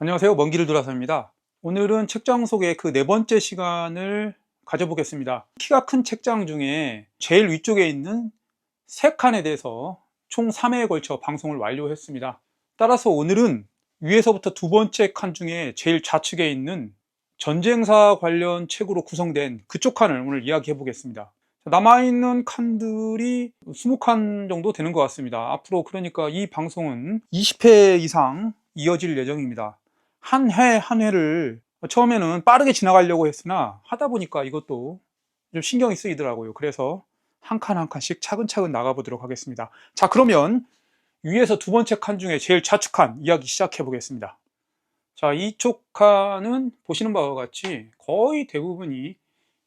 안녕하세요. 먼 길을 돌아서입니다. 오늘은 책장 속의 그 네 번째 시간을 가져보겠습니다. 키가 큰 책장 중에 제일 위쪽에 있는 세 칸에 대해서 총 3회에 걸쳐 방송을 완료했습니다. 따라서 오늘은 위에서부터 두 번째 칸 중에 제일 좌측에 있는 전쟁사 관련 책으로 구성된 그쪽 칸을 오늘 이야기해 보겠습니다. 남아있는 칸들이 20칸 정도 되는 것 같습니다. 앞으로 그러니까 이 방송은 20회 이상 이어질 예정입니다. 한 회 한 회를 처음에는 빠르게 지나가려고 했으나 하다 보니까 이것도 좀 신경이 쓰이더라고요. 그래서 한 칸 한 칸씩 차근차근 나가보도록 하겠습니다. 자, 그러면 위에서 두 번째 칸 중에 제일 좌측 칸 이야기 시작해 보겠습니다. 자, 이쪽 칸은 보시는 바와 같이 거의 대부분이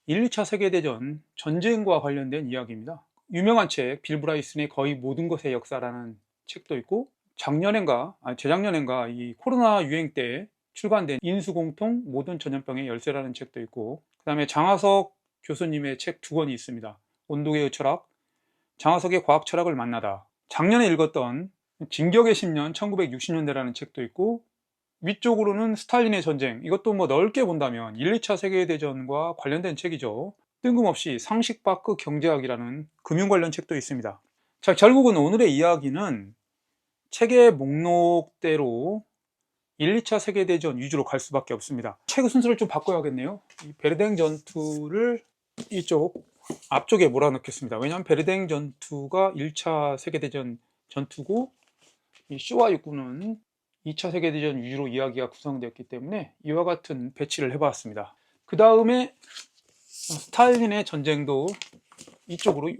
1, 2차 세계대전 전쟁과 관련된 이야기입니다. 유명한 책, 빌 브라이슨의 거의 모든 것의 역사라는 책도 있고, 재작년엔가 이 코로나 유행 때 출간된 인수공통 모든 전염병의 열쇠라는 책도 있고, 그 다음에 장하석 교수님의 책 두 권이 있습니다. 온도계의 철학, 장하석의 과학 철학을 만나다. 작년에 읽었던 진격의 10년 1960년대라는 책도 있고, 위쪽으로는 스탈린의 전쟁, 이것도 뭐 넓게 본다면 1, 2차 세계대전과 관련된 책이죠. 뜬금없이 상식 밖의 경제학이라는 금융 관련 책도 있습니다. 자, 결국은 오늘의 이야기는 책의 목록대로 1, 2차 세계대전 위주로 갈 수밖에 없습니다. 책의 순서를 좀 바꿔야겠네요. 이 베르댕 전투를 이쪽 앞쪽에 몰아넣겠습니다. 왜냐하면 베르댕 전투가 1차 세계대전 전투고, 이 쇼와 육군은 2차 세계대전 위주로 이야기가 구성되었기 때문에 이와 같은 배치를 해봤습니다. 그 다음에 스탈린의 전쟁도 이쪽으로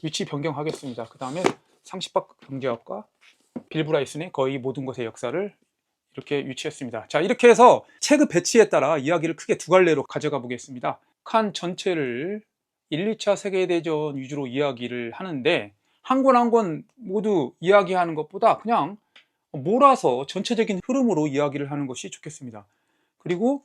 위치 변경하겠습니다. 그 다음에 상식학 경제학과 빌 브라이슨의 거의 모든 것의 역사를 이렇게 위치했습니다. 자, 이렇게 해서 책의 배치에 따라 이야기를 크게 두 갈래로 가져가 보겠습니다. 칸 전체를 1, 2차 세계대전 위주로 이야기를 하는데, 한 권 한 권 모두 이야기하는 것보다 그냥 몰아서 전체적인 흐름으로 이야기를 하는 것이 좋겠습니다. 그리고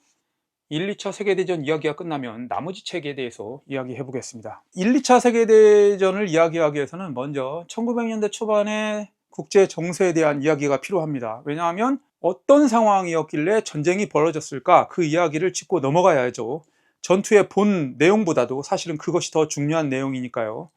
1, 2차 세계대전 이야기가 끝나면 나머지 책에 대해서 이야기해 보겠습니다. 1, 2차 세계대전을 이야기하기 위해서는 먼저 1900년대 초반의 국제 정세에 대한 이야기가 필요합니다. 왜냐하면 어떤 상황이었길래 전쟁이 벌어졌을까, 그 이야기를 짚고 넘어가야죠. 전투의 본 내용보다도 사실은 그것이 더 중요한 내용이니까요.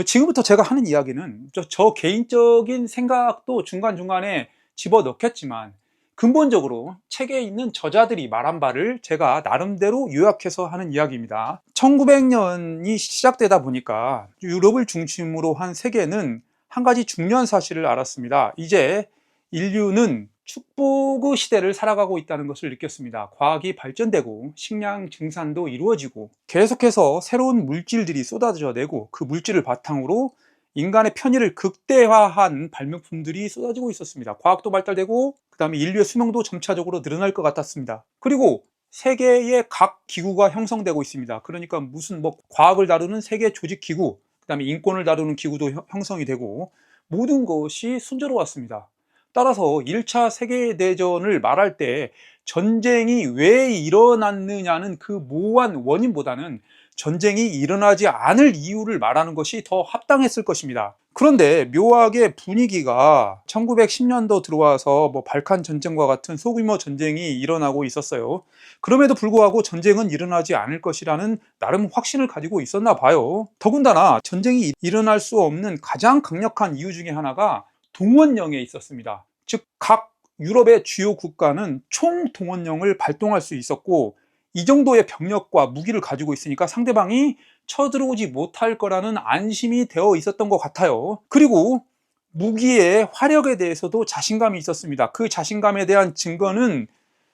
지금부터 제가 하는 이야기는 저 개인적인 생각도 중간중간에 집어넣겠지만, 근본적으로 책에 있는 저자들이 말한 바를 제가 나름대로 요약해서 하는 이야기입니다. 1900년이 시작되다 보니까 유럽을 중심으로 한 세계는 한 가지 중요한 사실을 알았습니다. 이제 인류는 축복의 시대를 살아가고 있다는 것을 느꼈습니다. 과학이 발전되고 식량 증산도 이루어지고 계속해서 새로운 물질들이 쏟아져 내고, 그 물질을 바탕으로 인간의 편의를 극대화한 발명품들이 쏟아지고 있었습니다. 과학도 발달되고, 그 다음에 인류의 수명도 점차적으로 늘어날 것 같았습니다. 그리고 세계의 각 기구가 형성되고 있습니다. 그러니까 무슨 과학을 다루는 세계 조직 기구, 그 다음에 인권을 다루는 기구도 형성이 되고, 모든 것이 순조로웠습니다. 따라서 1차 세계대전을 말할 때 전쟁이 왜 일어났느냐는 그 모호한 원인보다는 전쟁이 일어나지 않을 이유를 말하는 것이 더 합당했을 것입니다. 그런데 묘하게 분위기가 1910년도 들어와서 발칸 전쟁과 같은 소규모 전쟁이 일어나고 있었어요. 그럼에도 불구하고 전쟁은 일어나지 않을 것이라는 나름 확신을 가지고 있었나 봐요. 더군다나 전쟁이 일어날 수 없는 가장 강력한 이유 중에 하나가 동원령에 있었습니다. 즉, 각 유럽의 주요 국가는 총동원령을 발동할 수 있었고, 이 정도의 병력과 무기를 가지고 있으니까 상대방이 쳐들어오지 못할 거라는 안심이 되어 있었던 것 같아요. 그리고 무기의 화력에 대해서도 자신감이 있었습니다. 그 자신감에 대한 증거는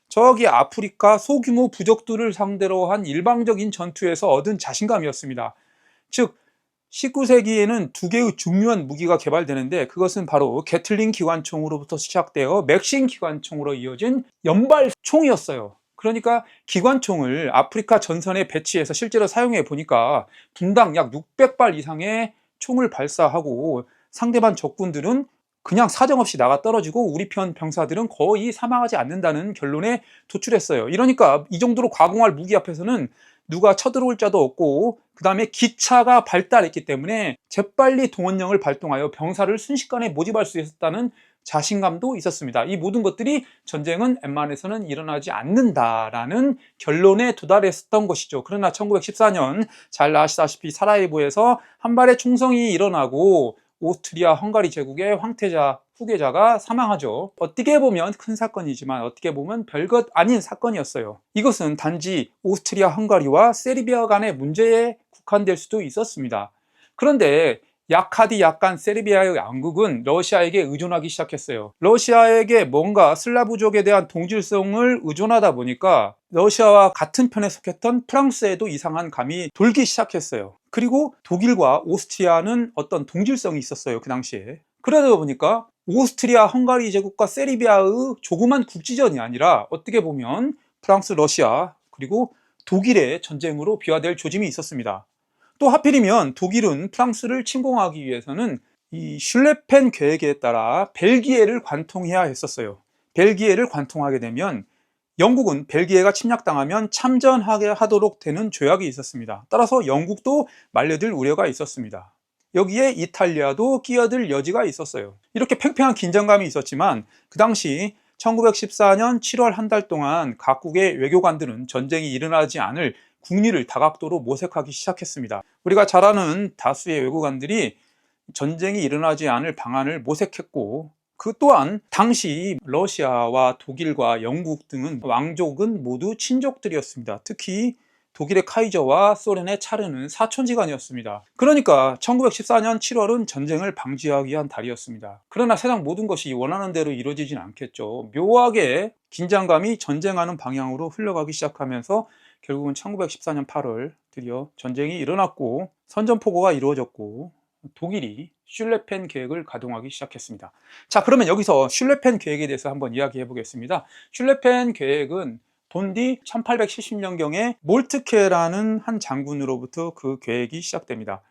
저기 아프리카 소규모 부족들을 상대로 한 일방적인 전투에서 얻은 자신감이었습니다. 즉, 19세기에는 두 개의 중요한 무기가 개발되는데, 그것은 바로 게틀링 기관총으로부터 시작되어 맥신 기관총으로 이어진 연발총이었어요. 그러니까 기관총을 아프리카 전선에 배치해서 실제로 사용해 보니까 분당 약 600발 이상의 총을 발사하고, 상대방 적군들은 그냥 사정없이 나가 떨어지고 우리 편 병사들은 거의 사망하지 않는다는 결론에 도출했어요. 이러니까 이 정도로 과공할 무기 앞에서는 누가 쳐들어올 자도 없고, 그 다음에 기차가 발달했기 때문에 재빨리 동원령을 발동하여 병사를 순식간에 모집할 수 있었다는 자신감도 있었습니다. 이 모든 것들이 전쟁은 웬만해서는 일어나지 않는다라는 결론에 도달했었던 것이죠. 그러나 1914년 잘 아시다시피 사라예보에서 한 발의 총성이 일어나고 오스트리아 헝가리 제국의 황태자 후계자가 사망하죠. 어떻게 보면 큰 사건이지만 어떻게 보면 별것 아닌 사건이었어요. 이것은 단지 오스트리아 헝가리와 세르비아 간의 문제에 국한될 수도 있었습니다. 그런데 약하디 약간 세르비아의 양국은 러시아에게 의존하기 시작했어요. 러시아에게 뭔가 슬라브족에 대한 동질성을 의존하다 보니까 러시아와 같은 편에 속했던 프랑스에도 이상한 감이 돌기 시작했어요. 그리고 독일과 오스트리아는 어떤 동질성이 있었어요, 그 당시에. 그러다 보니까 오스트리아 헝가리 제국과 세르비아의 조그만 국지전이 아니라 어떻게 보면 프랑스, 러시아 그리고 독일의 전쟁으로 비화될 조짐이 있었습니다. 또 하필이면 독일은 프랑스를 침공하기 위해서는 이 슐레펜 계획에 따라 벨기에를 관통해야 했었어요. 벨기에를 관통하게 되면 영국은 벨기에가 침략당하면 참전하게 하도록 되는 조약이 있었습니다. 따라서 영국도 말려들 우려가 있었습니다. 여기에 이탈리아도 끼어들 여지가 있었어요. 이렇게 팽팽한 긴장감이 있었지만 그 당시 1914년 7월 한 달 동안 각국의 외교관들은 전쟁이 일어나지 않을 국리를 다각도로 모색하기 시작했습니다. 우리가 잘 아는 다수의 외교관들이 전쟁이 일어나지 않을 방안을 모색했고, 그 또한 당시 러시아와 독일과 영국 등은 왕족은 모두 친족들이었습니다. 특히 독일의 카이저와 소련의 차르는 사촌지간이었습니다. 그러니까 1914년 7월은 전쟁을 방지하기 위한 달이었습니다. 그러나 세상 모든 것이 원하는 대로 이루어지진 않겠죠. 묘하게 긴장감이 전쟁하는 방향으로 흘러가기 시작하면서 결국은 1914년 8월 드디어 전쟁이 일어났고 선전포고가 이루어졌고 독일이 슐레펜 계획을 가동하기 시작했습니다. 자, 그러면 여기서 슐레펜 계획에 대해서 한번 이야기해 보겠습니다. 슐레펜 계획은 본디 1870년경에 몰트케라는 한 장군으로부터 그 계획이 시작됩니다.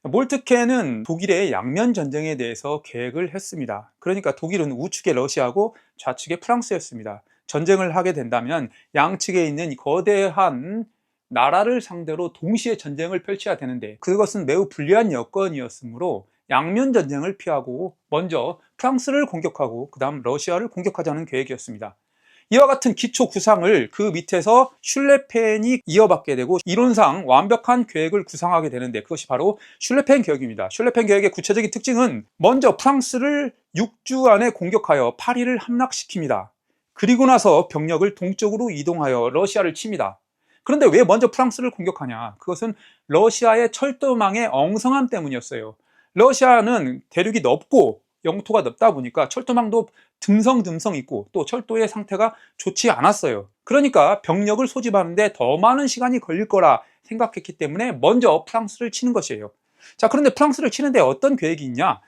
몰트케는 독일의 양면 전쟁에 대해서 계획을 했습니다. 그러니까 독일은 우측에 러시아고 좌측에 프랑스였습니다. 전쟁을 하게 된다면 양측에 있는 거대한 나라를 상대로 동시에 전쟁을 펼쳐야 되는데 그것은 매우 불리한 여건이었으므로 양면 전쟁을 피하고 먼저 프랑스를 공격하고 그 다음 러시아를 공격하자는 계획이었습니다. 이와 같은 기초 구상을 그 밑에서 슐레펜이 이어받게 되고 이론상 완벽한 계획을 구상하게 되는데 그것이 바로 슐레펜 계획입니다. 슐레펜 계획의 구체적인 특징은 먼저 프랑스를 6주 안에 공격하여 파리를 함락시킵니다. 그리고 나서 병력을 동쪽으로 이동하여 러시아를 칩니다. 그런데 왜 먼저 프랑스를 공격하냐? 그것은 러시아의 철도망의 엉성함 때문이었어요. 러시아는 대륙이 넓고 영토가 넓다 보니까 철도망도 듬성듬성 있고 또 철도의 상태가 좋지 않았어요. 그러니까 병력을 소집하는데 더 많은 시간이 걸릴 거라 생각했기 때문에 먼저 프랑스를 치는 것이에요. 자, 그런데 프랑스를 치는데 어떤 계획이 있냐?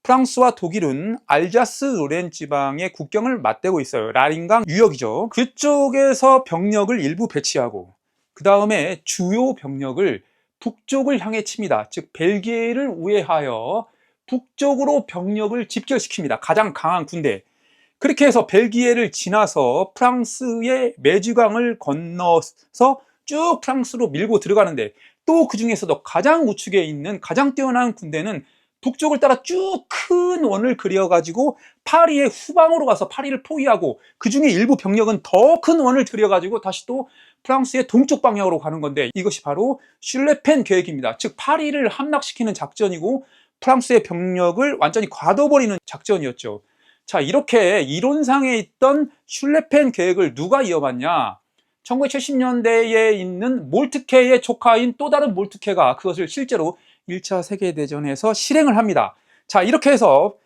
프랑스와 독일은 알자스 로렌 지방의 국경을 맞대고 있어요. 라린강 유역이죠. 그쪽에서 병력을 일부 배치하고 그 다음에 주요 병력을 북쪽을 향해 칩니다. 즉 벨기에를 우회하여 북쪽으로 병력을 집결시킵니다. 가장 강한 군대. 그렇게 해서 벨기에를 지나서 프랑스의 메주강을 건너서 쭉 프랑스로 밀고 들어가는데 또 그 중에서도 가장 우측에 있는 가장 뛰어난 군대는 북쪽을 따라 쭉 큰 원을 그려가지고 파리의 후방으로 가서 파리를 포위하고 그 중에 일부 병력은 더 큰 원을 들여가지고 다시 또 프랑스의 동쪽 방향으로 가는 건데 이것이 바로 슐레펜 계획입니다. 즉 파리를 함락시키는 작전이고 프랑스의 병력을 완전히 가둬버리는 작전이었죠. 자, 이렇게 이론상에 있던 슐레펜 계획을 누가 이어받냐? 1970년대에 있는 몰트케의 조카인 또 다른 몰트케가 그것을 실제로 1차 세계대전에서 실행을 합니다. 자, 이렇게 해서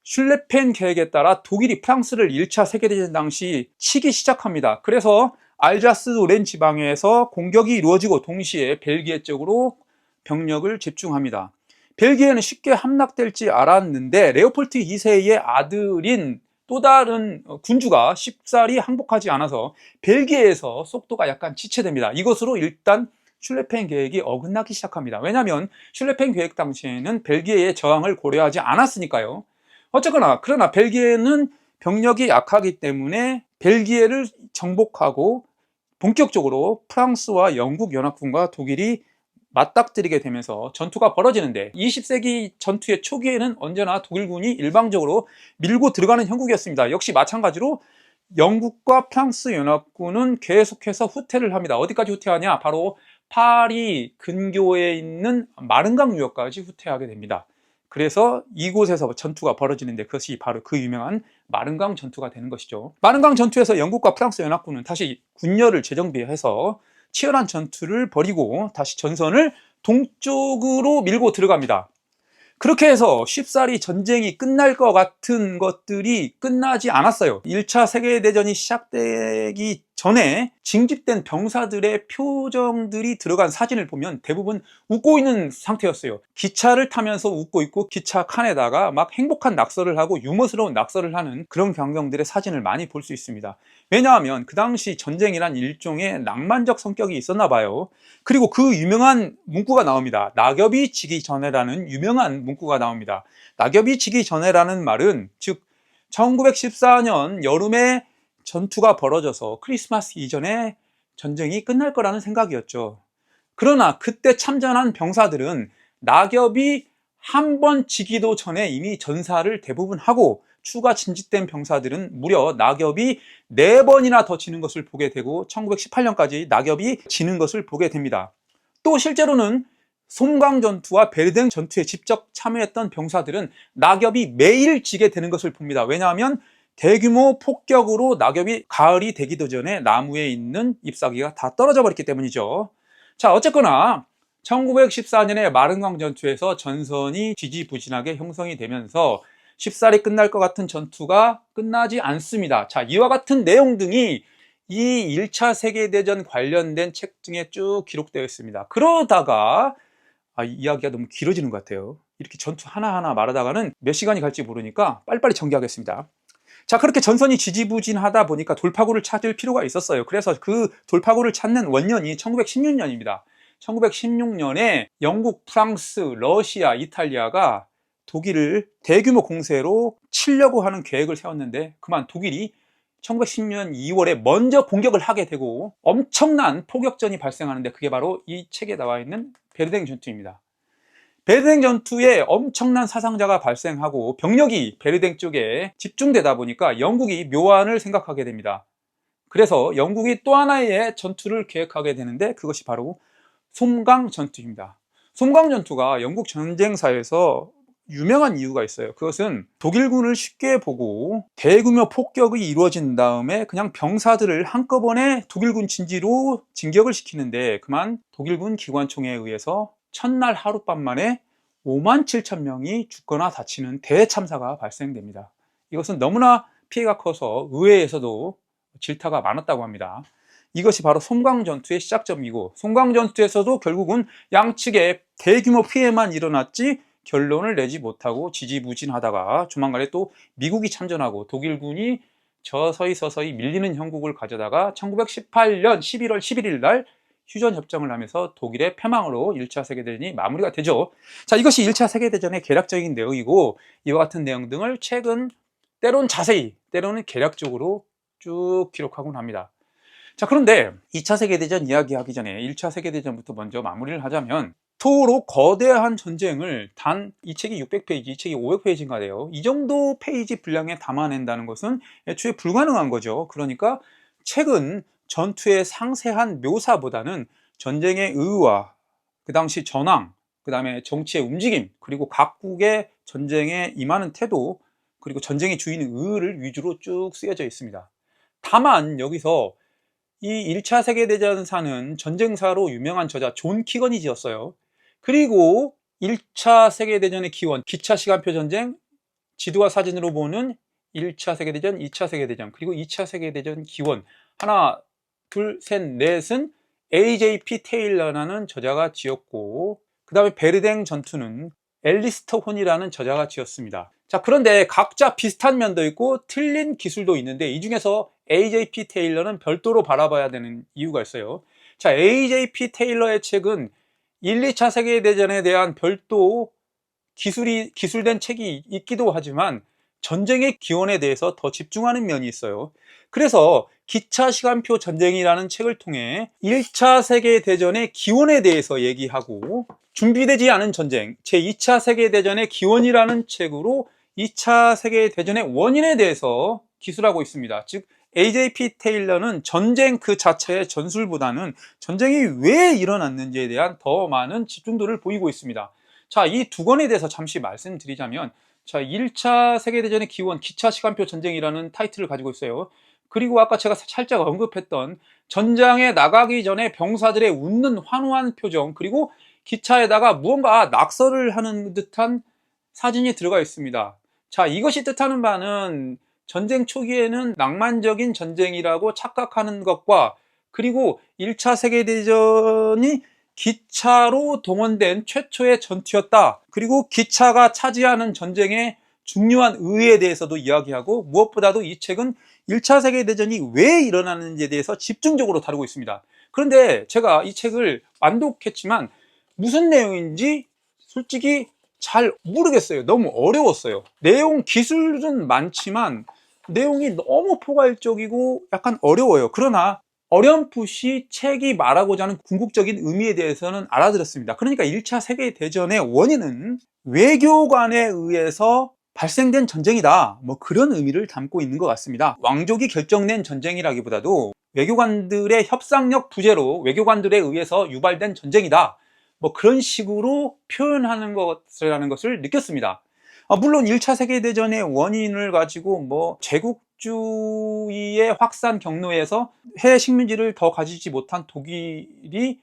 슐레펜 계획에 따라 독일이 프랑스를 1차 세계대전 당시 치기 시작합니다. 그래서 알자스 로렌 지방에서 공격이 이루어지고 동시에 벨기에 쪽으로 병력을 집중합니다. 벨기에는 쉽게 함락될지 알았는데 레오폴트 2세의 아들인 또 다른 군주가 쉽사리 항복하지 않아서 벨기에에서 속도가 약간 지체됩니다. 이것으로 일단 슐레펜 계획이 어긋나기 시작합니다. 왜냐하면 슐레펜 계획 당시에는 벨기에의 저항을 고려하지 않았으니까요. 어쨌거나 그러나 벨기에는 병력이 약하기 때문에 벨기에를 정복하고 본격적으로 프랑스와 영국 연합군과 독일이 맞닥뜨리게 되면서 전투가 벌어지는데, 20세기 전투의 초기에는 언제나 독일군이 일방적으로 밀고 들어가는 형국이었습니다. 역시 마찬가지로 영국과 프랑스 연합군은 계속해서 후퇴를 합니다. 어디까지 후퇴하냐? 바로 파리 근교에 있는 마른강 유역까지 후퇴하게 됩니다. 그래서 이곳에서 전투가 벌어지는데, 그것이 바로 그 유명한 마른강 전투가 되는 것이죠. 마른강 전투에서 영국과 프랑스 연합군은 다시 군열을 재정비해서 치열한 전투를 벌이고 다시 전선을 동쪽으로 밀고 들어갑니다. 그렇게 해서 쉽사리 전쟁이 끝날 것 같은 것들이 끝나지 않았어요. 1차 세계대전이 시작되기 전에 징집된 병사들의 표정들이 들어간 사진을 보면 대부분 웃고 있는 상태였어요. 기차를 타면서 웃고 있고, 기차 칸에다가 막 행복한 낙서를 하고 유머스러운 낙서를 하는 그런 광경들의 사진을 많이 볼 수 있습니다. 왜냐하면 그 당시 전쟁이란 일종의 낭만적 성격이 있었나 봐요. 그리고 그 유명한 문구가 나옵니다. 낙엽이 지기 전에라는 유명한 문구가 나옵니다. 낙엽이 지기 전에라는 말은, 즉 1914년 여름에 전투가 벌어져서 크리스마스 이전에 전쟁이 끝날 거라는 생각이었죠. 그러나 그때 참전한 병사들은 낙엽이 한 번 지기도 전에 이미 전사를 대부분 하고, 추가 진집된 병사들은 무려 낙엽이 4번이나 더 지는 것을 보게 되고 1918년까지 낙엽이 지는 것을 보게 됩니다. 또 실제로는 솜강 전투와 베르댕 전투에 직접 참여했던 병사들은 낙엽이 매일 지게 되는 것을 봅니다. 왜냐하면 대규모 폭격으로 낙엽이 가을이 되기도 전에 나무에 있는 잎사귀가 다 떨어져 버렸기 때문이죠. 자, 어쨌거나 1914년에 마른강 전투에서 전선이 지지부진하게 형성이 되면서 쉽사리 끝날 것 같은 전투가 끝나지 않습니다. 자, 이와 같은 내용 등이 이 1차 세계대전 관련된 책 중에 쭉 기록되어 있습니다. 그러다가 이야기가 너무 길어지는 것 같아요. 이렇게 전투 하나하나 말하다가는 몇 시간이 갈지 모르니까 빨리빨리 전개하겠습니다. 자, 그렇게 전선이 지지부진하다 보니까 돌파구를 찾을 필요가 있었어요. 그래서 그 돌파구를 찾는 원년이 1916년입니다. 1916년에 영국, 프랑스, 러시아, 이탈리아가 독일을 대규모 공세로 치려고 하는 계획을 세웠는데, 그만 독일이 1916년 2월에 먼저 공격을 하게 되고 엄청난 포격전이 발생하는데, 그게 바로 이 책에 나와 있는 베르댕 전투입니다. 베르댕 전투에 엄청난 사상자가 발생하고 병력이 베르댕 쪽에 집중되다 보니까 영국이 묘안을 생각하게 됩니다. 그래서 영국이 또 하나의 전투를 계획하게 되는데, 그것이 바로 솜강 전투입니다. 솜강 전투가 영국 전쟁사에서 유명한 이유가 있어요. 그것은 독일군을 쉽게 보고 대규모 폭격이 이루어진 다음에 그냥 병사들을 한꺼번에 독일군 진지로 진격을 시키는데, 그만 독일군 기관총에 의해서 첫날 하룻밤 만에 57,000명이 죽거나 다치는 대참사가 발생됩니다. 이것은 너무나 피해가 커서 의회에서도 질타가 많았다고 합니다. 이것이 바로 솜강 전투의 시작점이고, 솜강 전투에서도 결국은 양측에 대규모 피해만 일어났지 결론을 내지 못하고 지지부진하다가 조만간에 또 미국이 참전하고 독일군이 서서히 밀리는 형국을 가져다가 1918년 11월 11일 날 휴전협정을 하면서 독일의 패망으로 1차 세계대전이 마무리가 되죠. 자, 이것이 1차 세계대전의 개략적인 내용이고, 이와 같은 내용 등을 책은 때론 자세히, 때로는 개략적으로 쭉 기록하곤 합니다. 자, 그런데 2차 세계대전 이야기하기 전에 1차 세계대전부터 먼저 마무리를 하자면, 토록 거대한 전쟁을 단 이 책이 600페이지, 이 책이 500페이지인가 돼요. 이 정도 페이지 분량에 담아낸다는 것은 애초에 불가능한 거죠. 그러니까 책은 전투의 상세한 묘사보다는 전쟁의 의와 그 당시 전황, 그 다음에 정치의 움직임, 그리고 각국의 전쟁에 임하는 태도, 그리고 전쟁의 주인의 의를 위주로 쭉 쓰여져 있습니다. 다만 여기서 이 1차 세계대전사는 전쟁사로 유명한 저자 존 키건이 지었어요. 그리고 1차 세계대전의 기원, 기차 시간표 전쟁, 지도와 사진으로 보는 1차 세계대전, 2차 세계대전, 그리고 2차 세계대전 기원, 하나, 둘, 셋, 넷은 A.J.P. 테일러라는 저자가 지었고, 그 다음에 베르댕 전투는 앨리스터 혼이라는 저자가 지었습니다. 자, 그런데 각자 비슷한 면도 있고 틀린 기술도 있는데, 이 중에서 A.J.P. 테일러는 별도로 바라봐야 되는 이유가 있어요. 자, A.J.P. 테일러의 책은 1, 2차 세계대전에 대한 별도 기술된 책이 있기도 하지만, 전쟁의 기원에 대해서 더 집중하는 면이 있어요. 그래서 기차 시간표 전쟁이라는 책을 통해 1차 세계대전의 기원에 대해서 얘기하고, 준비되지 않은 전쟁, 제2차 세계대전의 기원이라는 책으로 2차 세계대전의 원인에 대해서 기술하고 있습니다. 즉 AJP 테일러는 전쟁 그 자체의 전술보다는 전쟁이 왜 일어났는지에 대한 더 많은 집중도를 보이고 있습니다. 자, 이 두 권에 대해서 잠시 말씀드리자면, 자, 1차 세계대전의 기원, 기차 시간표 전쟁이라는 타이틀을 가지고 있어요. 그리고 아까 제가 살짝 언급했던 전장에 나가기 전에 병사들의 웃는 환호한 표정, 그리고 기차에다가 무언가 낙서를 하는 듯한 사진이 들어가 있습니다. 자, 이것이 뜻하는 바는 전쟁 초기에는 낭만적인 전쟁이라고 착각하는 것과, 그리고 1차 세계대전이 기차로 동원된 최초의 전투였다. 그리고 기차가 차지하는 전쟁의 중요한 의의에 대해서도 이야기하고, 무엇보다도 이 책은 1차 세계대전이 왜 일어나는지에 대해서 집중적으로 다루고 있습니다. 그런데 제가 이 책을 완독했지만 무슨 내용인지 솔직히 잘 모르겠어요. 너무 어려웠어요. 내용 기술은 많지만 내용이 너무 포괄적이고 약간 어려워요. 그러나 어렴풋이 책이 말하고자 하는 궁극적인 의미에 대해서는 알아들었습니다. 그러니까 1차 세계대전의 원인은 외교관에 의해서 발생된 전쟁이다, 뭐 그런 의미를 담고 있는 것 같습니다. 왕족이 결정낸 전쟁이라기보다도 외교관들의 협상력 부재로 외교관들에 의해서 유발된 전쟁이다, 뭐 그런 식으로 표현하는 것이라는 것을 느꼈습니다. 물론 1차 세계대전의 원인을 가지고 뭐 제국주의의 확산 경로에서 해외 식민지를 더 가지지 못한 독일이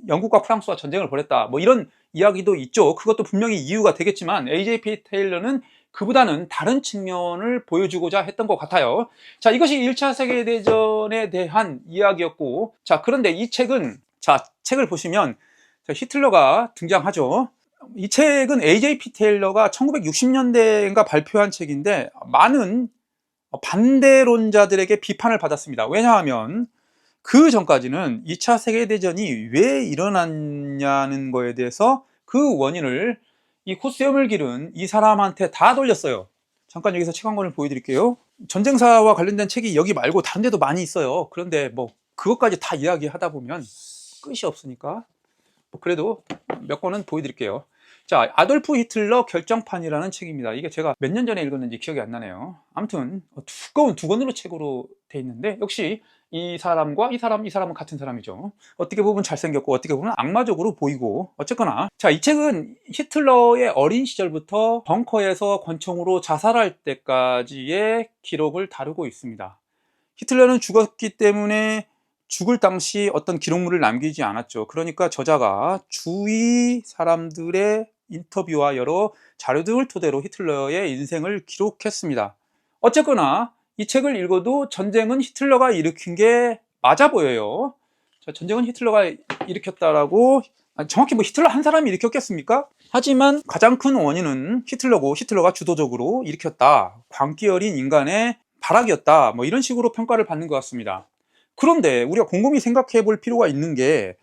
영국과 프랑스와 전쟁을 벌였다, 뭐 이런 이야기도 있죠. 그것도 분명히 이유가 되겠지만 AJP 테일러는 그보다는 다른 측면을 보여주고자 했던 것 같아요. 자, 이것이 1차 세계대전에 대한 이야기였고, 자, 그런데 이 책은, 자, 책을 보시면 히틀러가 등장하죠. 이 책은 AJP 테일러가 1960년대인가 발표한 책인데 많은 반대론자들에게 비판을 받았습니다. 왜냐하면 그 전까지는 2차 세계대전이 왜 일어났냐는 거에 대해서 그 원인을 이 코스염을 기른 이 사람한테 다 돌렸어요. 잠깐 여기서 책 한 권을 보여드릴게요. 전쟁사와 관련된 책이 여기 말고 다른 데도 많이 있어요. 그런데 뭐 그것까지 다 이야기하다 보면 끝이 없으니까 그래도 몇 권은 보여드릴게요. 자, 아돌프 히틀러 결정판이라는 책입니다. 이게 제가 몇 년 전에 읽었는지 기억이 안 나네요. 아무튼 두꺼운 두 권으로 책으로 돼 있는데, 역시 이 사람과 이 사람은 같은 사람이죠. 어떻게 보면 잘생겼고 어떻게 보면 악마적으로 보이고, 어쨌거나 자, 이 책은 히틀러의 어린 시절부터 벙커에서 권총으로 자살할 때까지의 기록을 다루고 있습니다. 히틀러는 죽었기 때문에 죽을 당시 어떤 기록물을 남기지 않았죠. 그러니까 저자가 주위 사람들의 인터뷰와 여러 자료들을 토대로 히틀러의 인생을 기록했습니다. 어쨌거나 이 책을 읽어도 전쟁은 히틀러가 일으킨 게 맞아 보여요. 자, 전쟁은 히틀러가 일으켰다라고, 정확히 뭐 히틀러 한 사람이 일으켰겠습니까? 하지만 가장 큰 원인은 히틀러고, 히틀러가 주도적으로 일으켰다, 광기 어린 인간의 발악이었다, 뭐 이런 식으로 평가를 받는 것 같습니다. 그런데 우리가 곰곰이 생각해 볼 필요가 있는 게,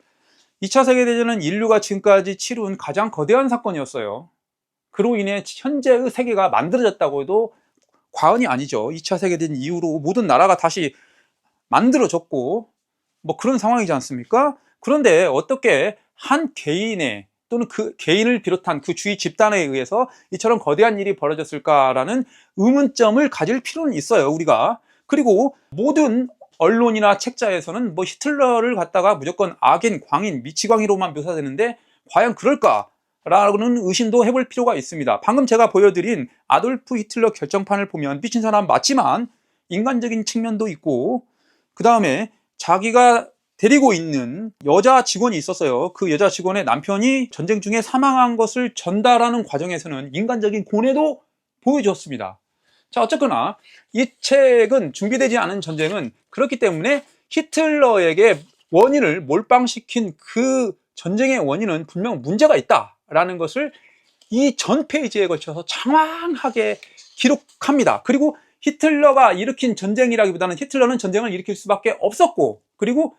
2차 세계대전은 인류가 지금까지 치룬 가장 거대한 사건이었어요. 그로 인해 현재의 세계가 만들어졌다고 해도 과언이 아니죠. 2차 세계대전 이후로 모든 나라가 다시 만들어졌고 뭐 그런 상황이지 않습니까? 그런데 어떻게 한 개인의, 또는 그 개인을 비롯한 그 주위 집단에 의해서 이처럼 거대한 일이 벌어졌을까라는 의문점을 가질 필요는 있어요, 우리가. 그리고 모든 언론이나 책자에서는 뭐 히틀러를 갖다가 무조건 악인, 광인, 미치광이로만 묘사되는데 과연 그럴까? 라는 의심도 해볼 필요가 있습니다. 방금 제가 보여드린 아돌프 히틀러 결정판을 보면 미친 사람 맞지만 인간적인 측면도 있고, 그 다음에 자기가 데리고 있는 여자 직원이 있었어요. 그 여자 직원의 남편이 전쟁 중에 사망한 것을 전달하는 과정에서는 인간적인 고뇌도 보여줬습니다. 자, 어쨌거나 이 책은 준비되지 않은 전쟁은 그렇기 때문에 히틀러에게 원인을 몰빵시킨 그 전쟁의 원인은 분명 문제가 있다라는 것을 이 전 페이지에 걸쳐서 장황하게 기록합니다. 그리고 히틀러가 일으킨 전쟁이라기보다는 히틀러는 전쟁을 일으킬 수밖에 없었고, 그리고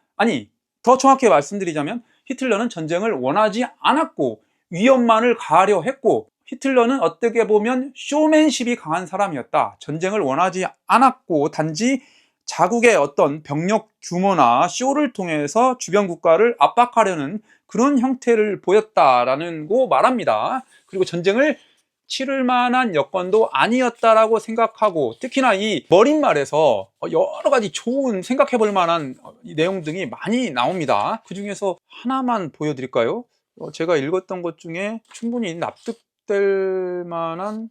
더 정확히 말씀드리자면 히틀러는 전쟁을 원하지 않았고 위험만을 가하려 했고, 히틀러는 어떻게 보면 쇼맨십이 강한 사람이었다. 전쟁을 원하지 않았고 단지 자국의 어떤 병력 규모나 쇼를 통해서 주변 국가를 압박하려는 그런 형태를 보였다라는 거 말합니다. 그리고 전쟁을 치를 만한 여건도 아니었다라고 생각하고, 특히나 이 머릿말에서 여러 가지 좋은 생각해 볼 만한 내용 등이 많이 나옵니다. 그 중에서 하나만 보여드릴까요? 제가 읽었던 것 중에 충분히 납득될 만한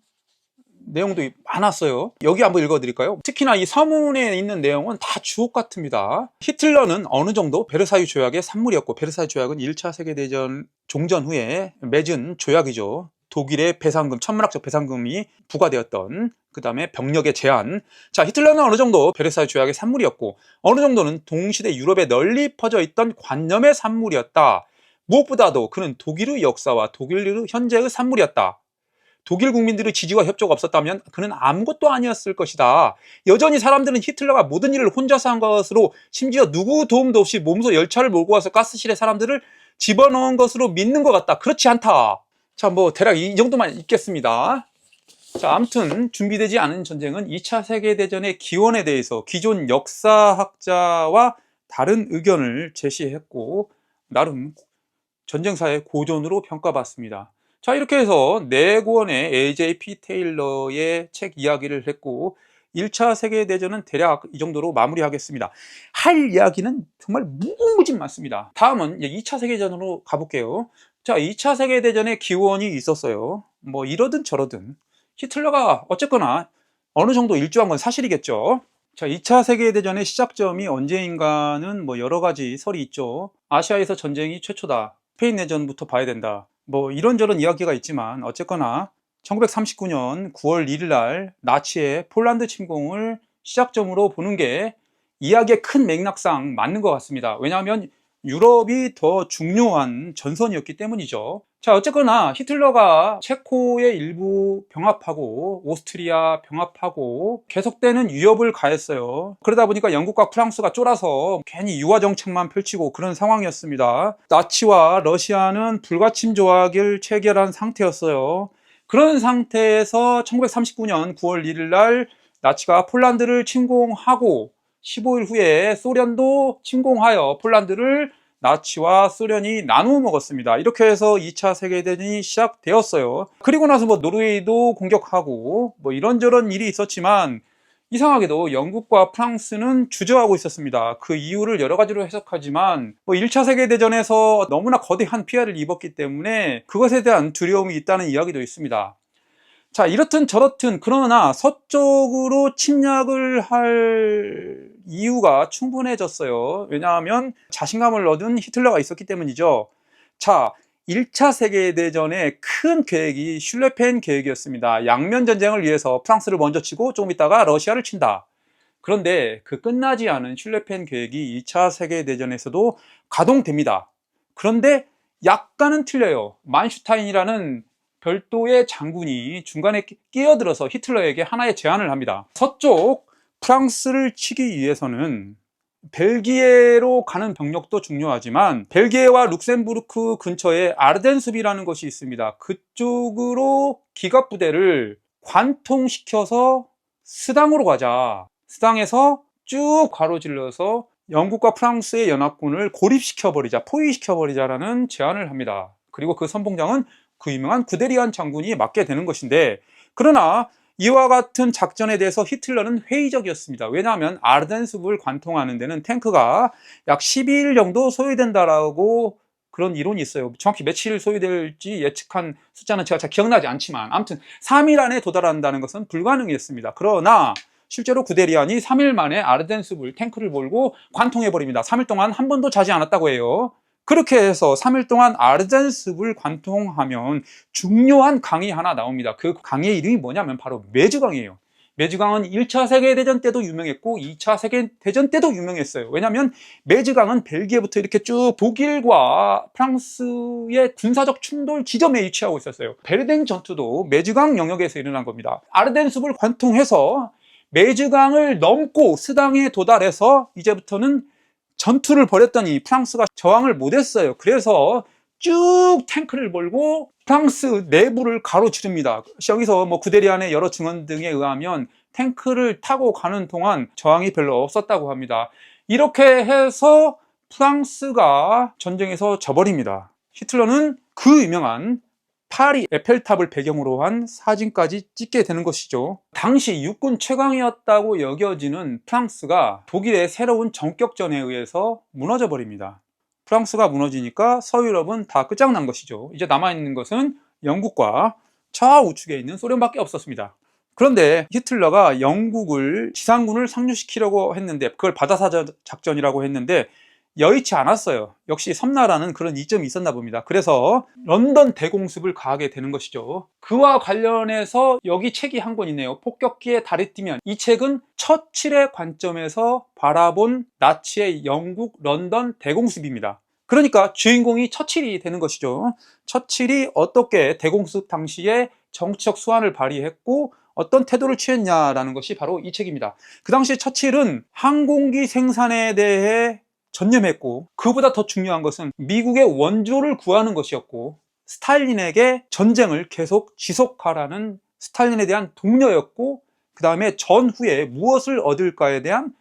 내용도 많았어요. 여기 한번 읽어드릴까요? 특히나 이 서문에 있는 내용은 다 주옥 같습니다. 히틀러는 어느 정도 베르사유 조약의 산물이었고, 베르사유 조약은 1차 세계대전 종전 후에 맺은 조약이죠. 독일의 배상금, 천문학적 배상금이 부과되었던, 그 다음에 병력의 제한. 자, 히틀러는 어느 정도 베르사유 조약의 산물이었고, 어느 정도는 동시대 유럽에 널리 퍼져 있던 관념의 산물이었다. 무엇보다도 그는 독일의 역사와 독일의 현재의 산물이었다. 독일 국민들의 지지와 협조가 없었다면 그는 아무것도 아니었을 것이다. 여전히 사람들은 히틀러가 모든 일을 혼자서 한 것으로, 심지어 누구 도움도 없이 몸소 열차를 몰고 와서 가스실에 사람들을 집어넣은 것으로 믿는 것 같다. 그렇지 않다. 자, 뭐 대략 이 정도만 읽겠습니다. 자, 아무튼 준비되지 않은 전쟁은 2차 세계대전의 기원에 대해서 기존 역사학자와 다른 의견을 제시했고, 나름 전쟁사의 고전으로 평가받습니다. 자, 이렇게 해서 4권의 AJP 테일러의 책 이야기를 했고, 1차 세계대전은 대략 이 정도로 마무리하겠습니다. 할 이야기는 정말 무궁무진 많습니다. 다음은 2차 세계대전으로 가볼게요. 자, 2차 세계대전의 기원이 있었어요. 뭐 이러든 저러든 히틀러가 어쨌거나 어느 정도 일조한 건 사실이겠죠. 자, 2차 세계대전의 시작점이 언제인가는 뭐 여러 가지 설이 있죠. 아시아에서 전쟁이 최초다. 스페인 내전부터 봐야 된다. 뭐 이런저런 이야기가 있지만 어쨌거나 1939년 9월 1일 날 나치의 폴란드 침공을 시작점으로 보는 게 이야기의 큰 맥락상 맞는 것 같습니다. 왜냐하면 유럽이 더 중요한 전선이었기 때문이죠. 자, 어쨌거나 히틀러가 체코의 일부 병합하고 오스트리아 병합하고 계속되는 위협을 가했어요. 그러다 보니까 영국과 프랑스가 쫄아서 괜히 유화 정책만 펼치고 그런 상황이었습니다. 나치와 러시아는 불가침 조약을 체결한 상태였어요. 그런 상태에서 1939년 9월 1일 날 나치가 폴란드를 침공하고 15일 후에 소련도 침공하여 폴란드를 나치와 소련이 나누어 먹었습니다. 이렇게 해서 2차 세계대전이 시작되었어요. 그리고 나서 뭐 노르웨이도 공격하고 뭐 이런저런 일이 있었지만 이상하게도 영국과 프랑스는 주저하고 있었습니다. 그 이유를 여러 가지로 해석하지만 뭐 1차 세계대전에서 너무나 거대한 피해를 입었기 때문에 그것에 대한 두려움이 있다는 이야기도 있습니다. 자, 이렇든 저렇든 그러나 서쪽으로 침략을 할 이유가 충분해졌어요. 왜냐하면 자신감을 얻은 히틀러가 있었기 때문이죠. 자, 1차 세계대전의 큰 계획이 슐레펜 계획이었습니다. 양면 전쟁을 위해서 프랑스를 먼저 치고 조금 있다가 러시아를 친다. 그런데 그 끝나지 않은 슐레펜 계획이 2차 세계대전에서도 가동됩니다. 그런데 약간은 틀려요. 만슈타인이라는 별도의 장군이 중간에 끼어들어서 히틀러에게 하나의 제안을 합니다. 서쪽 프랑스를 치기 위해서는 벨기에로 가는 병력도 중요하지만 벨기에와 룩셈부르크 근처에 아르덴숲이라는 것이 있습니다. 그쪽으로 기갑부대를 관통시켜서 스당으로 가자. 스당에서 쭉 가로질러서 영국과 프랑스의 연합군을 고립시켜버리자, 포위시켜버리자라는 제안을 합니다. 그리고 그 선봉장은 그 유명한 구데리안 장군이 맡게 되는 것인데, 그러나 이와 같은 작전에 대해서 히틀러는 회의적이었습니다. 왜냐하면 아르덴숲을 관통하는 데는 탱크가 약 12일 정도 소요된다라고 그런 이론이 있어요. 정확히 며칠 소요될지 예측한 숫자는 제가 잘 기억나지 않지만 아무튼 3일 안에 도달한다는 것은 불가능했습니다. 그러나 실제로 구데리안이 3일 만에 아르덴숲을 탱크를 몰고 관통해버립니다. 3일 동안 한 번도 자지 않았다고 해요. 그렇게 해서 3일 동안 아르덴숲을 관통하면 중요한 강이 하나 나옵니다. 그 강의 이름이 뭐냐면 바로 메즈강이에요. 메즈강은 1차 세계대전 때도 유명했고 2차 세계대전 때도 유명했어요. 왜냐하면 메즈강은 벨기에부터 이렇게 쭉 독일과 프랑스의 군사적 충돌 지점에 위치하고 있었어요. 베르댕 전투도 메즈강 영역에서 일어난 겁니다. 아르덴숲을 관통해서 메즈강을 넘고 스당에 도달해서 이제부터는 전투를 벌였더니 프랑스가 저항을 못했어요. 그래서 쭉 탱크를 몰고 프랑스 내부를 가로지릅니다. 여기서 뭐 구데리안의 여러 증언 등에 의하면 탱크를 타고 가는 동안 저항이 별로 없었다고 합니다. 이렇게 해서 프랑스가 전쟁에서 져버립니다. 히틀러는 그 유명한 파리 에펠탑을 배경으로 한 사진까지 찍게 되는 것이죠. 당시 육군 최강이었다고 여겨지는 프랑스가 독일의 새로운 전격전에 의해서 무너져 버립니다. 프랑스가 무너지니까 서유럽은 다 끝장난 것이죠. 이제 남아있는 것은 영국과 좌우측에 있는 소련밖에 없었습니다. 그런데 히틀러가 영국을 지상군을 상륙시키려고 했는데, 그걸 바다사자 작전이라고 했는데 여의치 않았어요. 역시 섬나라는 그런 이점이 있었나 봅니다. 그래서 런던 대공습을 가하게 되는 것이죠. 그와 관련해서 여기 책이 한 권 있네요. 폭격기에 달이 뛰면. 이 책은 처칠의 관점에서 바라본 나치의 영국 런던 대공습입니다. 그러니까 주인공이 처칠이 되는 것이죠. 처칠이 어떻게 대공습 당시에 정치적 수완을 발휘했고 어떤 태도를 취했냐라는 것이 바로 이 책입니다. 그 당시 처칠은 항공기 생산에 대해 전념했고, 그보다 더 중요한 것은 미국의 원조를 구하는 것이었고, 스탈린에게 전쟁을 계속 지속하라는 스탈린에 대한 독려였고, 그 다음에 전후에 무엇을 얻을까에 대한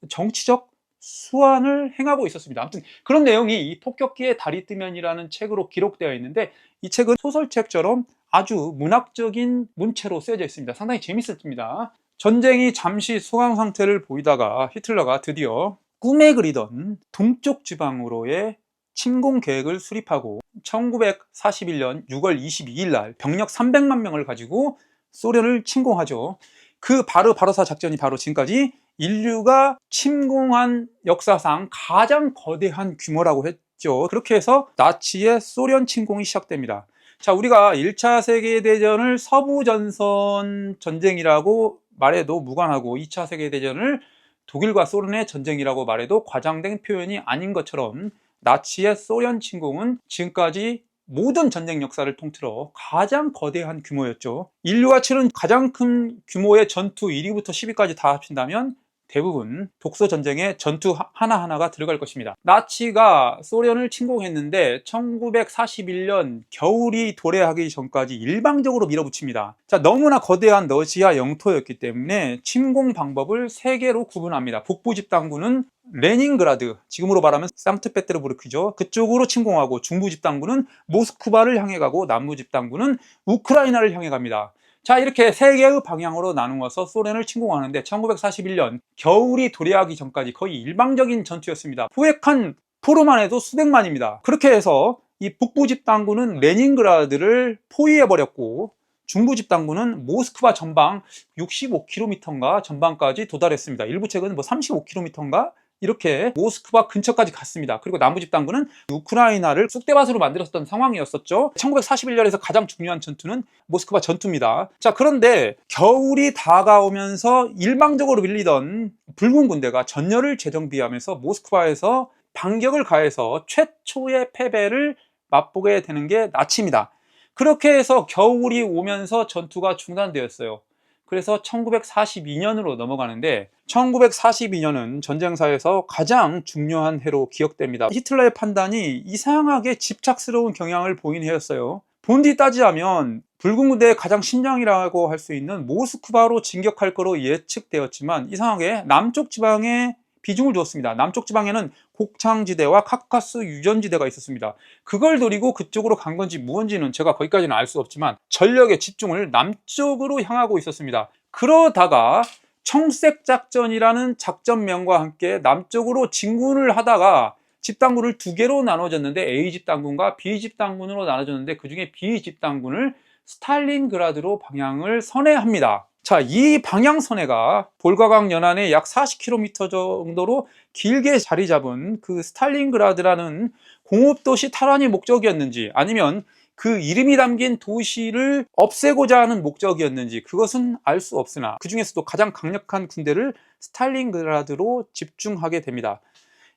정치적 수완을 행하고 있었습니다. 아무튼 그런 내용이 이 폭격기에 달이 뜨면이라는 책으로 기록되어 있는데, 이 책은 소설책처럼 아주 문학적인 문체로 쓰여져 있습니다. 상당히 재밌습니다. 전쟁이 잠시 소강 상태를 보이다가 히틀러가 드디어 꿈에 그리던 동쪽 지방으로의 침공 계획을 수립하고 1941년 6월 22일 날 병력 300만 명을 가지고 소련을 침공하죠. 그 바르바로사 작전이 바로 지금까지 인류가 침공한 역사상 가장 거대한 규모라고 했죠. 그렇게 해서 나치의 소련 침공이 시작됩니다. 자, 우리가 1차 세계대전을 서부전선 전쟁이라고 말해도 무관하고 2차 세계대전을 독일과 소련의 전쟁이라고 말해도 과장된 표현이 아닌 것처럼 나치의 소련 침공은 지금까지 모든 전쟁 역사를 통틀어 가장 거대한 규모였죠. 인류가 치른 가장 큰 규모의 전투 1위부터 10위까지 다 합친다면 대부분 독소 전쟁의 전투 하나하나가 들어갈 것입니다. 나치가 소련을 침공했는데 1941년 겨울이 도래하기 전까지 일방적으로 밀어붙입니다. 자, 너무나 거대한 러시아 영토였기 때문에 침공 방법을 세 개로 구분합니다. 북부 집단군은 레닌그라드, 지금으로 말하면 상트페테르부르크죠. 그쪽으로 침공하고, 중부 집단군은 모스크바를 향해 가고, 남부 집단군은 우크라이나를 향해 갑니다. 자, 이렇게 세 개의 방향으로 나누어서 소련을 침공하는데 1941년 겨울이 도래하기 전까지 거의 일방적인 전투였습니다. 포획한 포로만 해도 수백만입니다. 그렇게 해서 이 북부 집단군은 레닌그라드를 포위해버렸고, 중부 집단군은 모스크바 전방 65km인가 전방까지 도달했습니다. 일부 책은 뭐 35km인가 이렇게 모스크바 근처까지 갔습니다. 그리고 남부 집단군은 우크라이나를 쑥대밭으로 만들었던 상황이었었죠. 1941년에서 가장 중요한 전투는 모스크바 전투입니다. 자, 그런데 겨울이 다가오면서 일방적으로 밀리던 붉은 군대가 전열을 재정비하면서 모스크바에서 반격을 가해서 최초의 패배를 맛보게 되는 게 나치입니다. 그렇게 해서 겨울이 오면서 전투가 중단되었어요. 그래서 1942년으로 넘어가는데 1942년은 전쟁사에서 가장 중요한 해로 기억됩니다. 히틀러의 판단이 이상하게 집착스러운 경향을 보이는 해였어요. 본디 따지자면 붉은 군대의 가장 심장이라고 할 수 있는 모스크바로 진격할 거로 예측되었지만 이상하게 남쪽 지방에 비중을 두었습니다. 남쪽 지방에는 곡창지대와 카카스 유전지대가 있었습니다. 그걸 노리고 그쪽으로 간 건지 무언지는 제가 거기까지는 알 수 없지만 전력의 집중을 남쪽으로 향하고 있었습니다. 그러다가 청색작전이라는 작전명과 함께 남쪽으로 진군을 하다가 집단군을 두 개로 나눠졌는데 A 집단군과 B 집단군으로 나눠졌는데 그 중에 B 집단군을 스탈린그라드로 방향을 선회합니다. 자, 이 방향선회가 볼가강 연안에 약 40km 정도로 길게 자리 잡은 그 스탈린그라드라는 공업도시 탈환이 목적이었는지 아니면 그 이름이 담긴 도시를 없애고자 하는 목적이었는지 그것은 알 수 없으나 그 중에서도 가장 강력한 군대를 스탈린그라드로 집중하게 됩니다.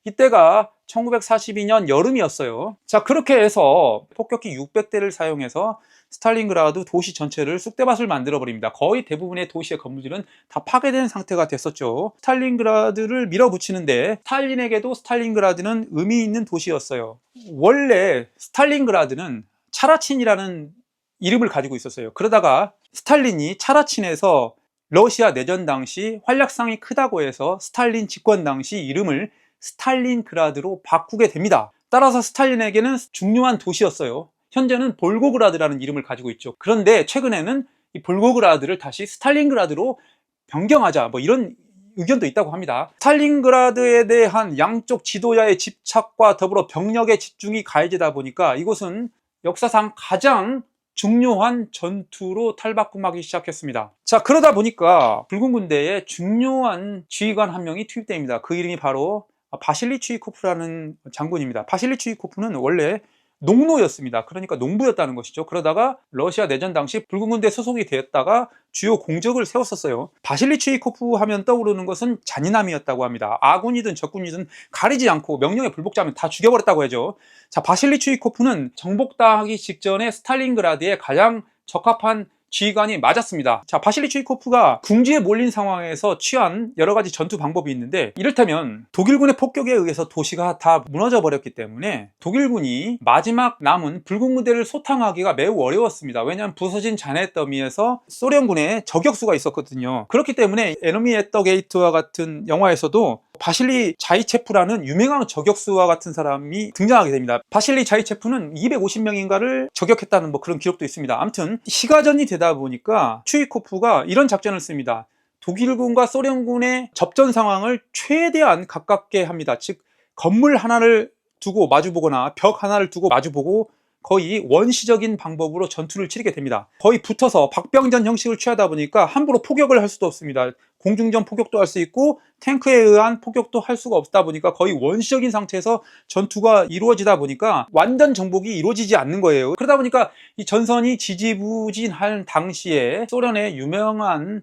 이때가 1942년 여름이었어요. 자, 그렇게 해서 폭격기 600대를 사용해서 스탈린그라드 도시 전체를 쑥대밭을 만들어 버립니다. 거의 대부분의 도시의 건물들은 다 파괴된 상태가 됐었죠. 스탈린그라드를 밀어붙이는데 스탈린에게도 스탈린그라드는 의미 있는 도시였어요. 원래 스탈린그라드는 차라친이라는 이름을 가지고 있었어요. 그러다가 스탈린이 차라친에서 러시아 내전 당시 활약상이 크다고 해서 스탈린 집권 당시 이름을 스탈린그라드로 바꾸게 됩니다. 따라서 스탈린에게는 중요한 도시였어요. 현재는 볼고그라드라는 이름을 가지고 있죠. 그런데 최근에는 이 볼고그라드를 다시 스탈린그라드로 변경하자, 뭐 이런 의견도 있다고 합니다. 스탈린그라드에 대한 양쪽 지도자의 집착과 더불어 병력의 집중이 가해지다 보니까 이곳은 역사상 가장 중요한 전투로 탈바꿈하기 시작했습니다. 자, 그러다 보니까 붉은 군대에 중요한 지휘관 한 명이 투입됩니다. 그 이름이 바로 바실리 추이코프라는 장군입니다. 바실리 추이코프는 원래 농노였습니다. 그러니까 농부였다는 것이죠. 그러다가 러시아 내전 당시 붉은 군대 소속이 되었다가 주요 공적을 세웠었어요. 바실리 추이코프 하면 떠오르는 것은 잔인함이었다고 합니다. 아군이든 적군이든 가리지 않고 명령에 불복자면 다 죽여버렸다고 하죠. 자, 바실리 추이코프는 정복당하기 직전에 스탈린그라드에 가장 적합한 지휘관이 맞았습니다. 자, 바실리 추이코프가 궁지에 몰린 상황에서 취한 여러 가지 전투 방법이 있는데, 이를테면 독일군의 폭격에 의해서 도시가 다 무너져 버렸기 때문에 독일군이 마지막 남은 붉은 군대를 소탕하기가 매우 어려웠습니다. 왜냐하면 부서진 잔해 더미에서 소련군의 저격수가 있었거든요. 그렇기 때문에 에너미 앳 더 게이트와 같은 영화에서도 바실리 자이체프라는 유명한 저격수와 같은 사람이 등장하게 됩니다. 바실리 자이체프는 250명인가를 저격했다는 뭐 그런 기록도 있습니다. 아무튼 시가전이 되다 보니까 추이코프가 이런 작전을 씁니다. 독일군과 소련군의 접전 상황을 최대한 가깝게 합니다. 즉 건물 하나를 두고 마주보거나 벽 하나를 두고 마주보고 거의 원시적인 방법으로 전투를 치르게 됩니다. 거의 붙어서 박병전 형식을 취하다 보니까 함부로 포격을 할 수도 없습니다. 공중전 포격도 할 수 있고 탱크에 의한 포격도 할 수가 없다 보니까 거의 원시적인 상태에서 전투가 이루어지다 보니까 완전 정복이 이루어지지 않는 거예요. 그러다 보니까 이 전선이 지지부진한 당시에 소련의 유명한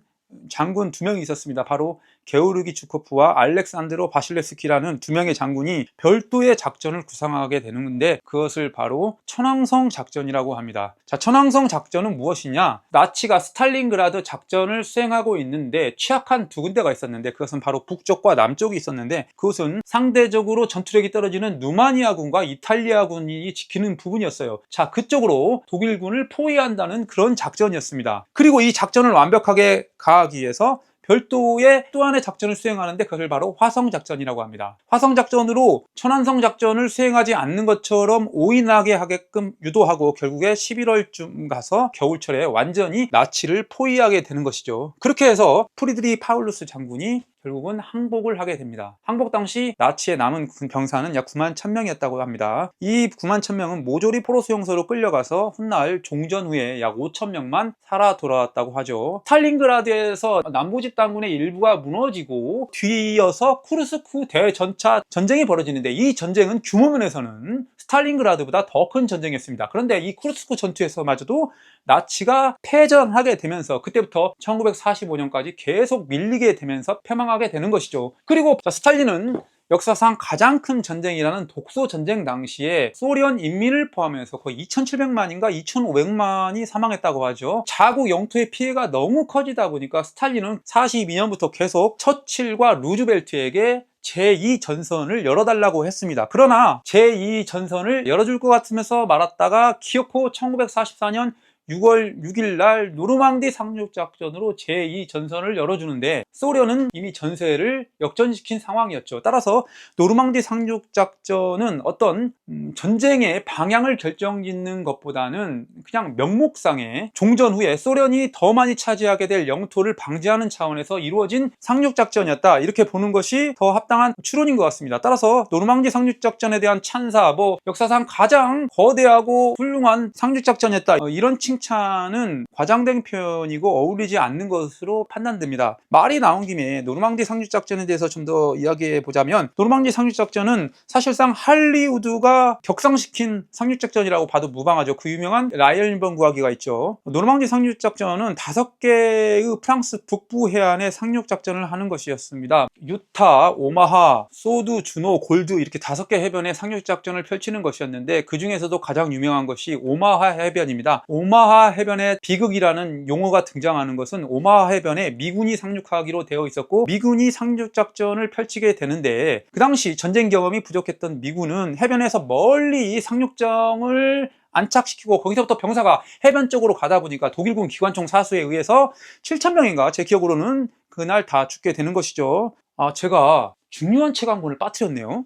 장군 두 명이 있었습니다. 바로 게오르기 추코프와 알렉산드로 바실레스키라는 두 명의 장군이 별도의 작전을 구상하게 되는데, 그것을 바로 천왕성 작전이라고 합니다. 자, 천왕성 작전은 무엇이냐? 나치가 스탈린그라드 작전을 수행하고 있는데 취약한 두 군데가 있었는데, 그것은 바로 북쪽과 남쪽이 있었는데, 그것은 상대적으로 전투력이 떨어지는 루마니아군과 이탈리아군이 지키는 부분이었어요. 자, 그쪽으로 독일군을 포위한다는 그런 작전이었습니다. 그리고 이 작전을 완벽하게 가하기 위해서 별도의 또 하나의 작전을 수행하는데, 그것을 바로 화성작전이라고 합니다. 화성작전으로 천안성 작전을 수행하지 않는 것처럼 오인하게 하게끔 유도하고 결국에 11월쯤 가서 겨울철에 완전히 나치를 포위하게 되는 것이죠. 그렇게 해서 프리드리 파울루스 장군이 결국은 항복을 하게 됩니다. 항복 당시 나치의 남은 병사는 약 9만 1000명이었다고 합니다. 이 9만 1000명은 모조리 포로 수용소로 끌려가서 훗날 종전 후에 약 5000명만 살아 돌아왔다고 하죠. 스탈린그라드에서 남부집단군의 일부가 무너지고 뒤이어서 쿠르스크 대전차 전쟁이 벌어지는데, 이 전쟁은 규모면에서는 스탈린그라드보다 더 큰 전쟁이었습니다. 그런데 이 쿠르스크 전투에서마저도 나치가 패전하게 되면서 그때부터 1945년까지 계속 밀리게 되면서 패망하게 되는 것이죠. 그리고 스탈린은 역사상 가장 큰 전쟁이라는 독소 전쟁 당시에 소련 인민을 포함해서 거의 2700만인가 2500만이 사망했다고 하죠. 자국 영토의 피해가 너무 커지다 보니까 스탈린은 42년부터 계속 처칠과 루즈벨트에게 제2전선을 열어달라고 했습니다. 그러나 제2전선을 열어줄 것 같으면서 말았다가 기어코 1944년 6월 6일 날 노르망디 상륙작전으로 제2전선을 열어주는데, 소련은 이미 전세를 역전시킨 상황이었죠. 따라서 노르망디 상륙작전은 어떤 전쟁의 방향을 결정짓는 것보다는 그냥 명목상의 종전 후에 소련이 더 많이 차지하게 될 영토를 방지하는 차원에서 이루어진 상륙작전이었다, 이렇게 보는 것이 더 합당한 추론인 것 같습니다. 따라서 노르망디 상륙작전에 대한 찬사, 역사상 가장 거대하고 훌륭한 상륙작전이었다, 이런 칭 칭찬은 과장된 표현이고 어울리지 않는 것으로 판단됩니다. 말이 나온 김에 노르망디 상륙작전에 대해서 좀 더 이야기해 보자면, 노르망디 상륙작전은 사실상 할리우드가 격상시킨 상륙작전이라고 봐도 무방하죠. 그 유명한 라이언번 구하기가 있죠. 노르망디 상륙작전은 5개의 프랑스 북부 해안에 상륙작전을 하는 것이었습니다. 유타, 오마하, 소드, 주노, 골드 이렇게 5개 해변에 상륙작전을 펼치는 것이었는데, 그 중에서도 가장 유명한 것이 오마하 해변입니다. 오마하 해변에 비극이라는 용어가 등장하는 것은 오마하 해변에 미군이 상륙하기로 되어 있었고, 미군이 상륙작전을 펼치게 되는데, 그 당시 전쟁 경험이 부족했던 미군은 해변에서 멀리 상륙정을 안착시키고, 거기서부터 병사가 해변 쪽으로 가다 보니까 독일군 기관총 사수에 의해서 7,000명인가 제 기억으로는 그날 다 죽게 되는 것이죠. 제가 중요한 책 한 권을 빠뜨렸네요.